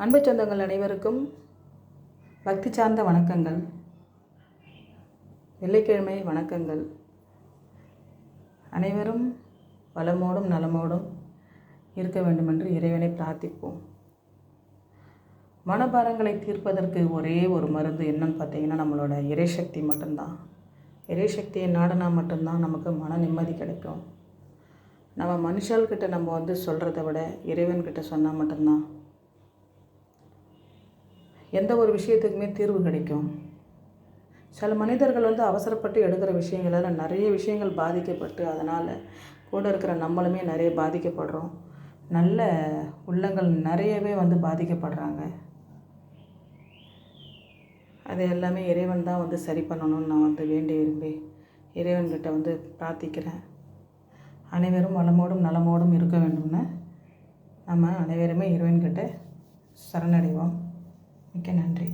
அன்பு சொந்தங்கள் அனைவருக்கும் பக்தி சார்ந்த வணக்கங்கள், வெள்ளிக்கிழமை வணக்கங்கள். அனைவரும் வளமோடும் நலமோடும் இருக்க வேண்டுமென்று இறைவனை பிரார்த்திப்போம். மனபாரங்களை தீர்ப்பதற்கு ஒரே ஒரு மருந்து என்னன்னு பார்த்தீங்கன்னா, நம்மளோட இறைசக்தி மட்டும்தான். இறைசக்தியை நாடினா மட்டும்தான் நமக்கு மன நிம்மதி கிடைக்கும். நம்ம மனுஷால்கிட்ட நம்ம சொல்கிறத விட இறைவன்கிட்ட சொன்னால் மட்டும்தான் எந்த ஒரு விஷயத்துக்குமே தீர்வு கிடைக்கும். சில மனிதர்கள் அவசரப்பட்டு எடுக்கிற விஷயங்களால் நிறைய விஷயங்கள் பாதிக்கப்பட்டு, அதனால் கூட இருக்கிற நம்மளுமே நிறைய பாதிக்கப்படுறோம். நல்ல உள்ளங்கள் நிறையவே பாதிக்கப்படுறாங்க. அது எல்லாமே இறைவன் தான் சரி பண்ணணும்னு நான் வேண்டி விரும்பி இறைவன்கிட்ட பிரார்த்திக்கிறேன். அனைவரும் வளமோடும் நலமோடும் இருக்க வேண்டும்னு நம்ம அனைவருமே இறைவன்கிட்ட சரணடைவோம். மிக்க நன்றி.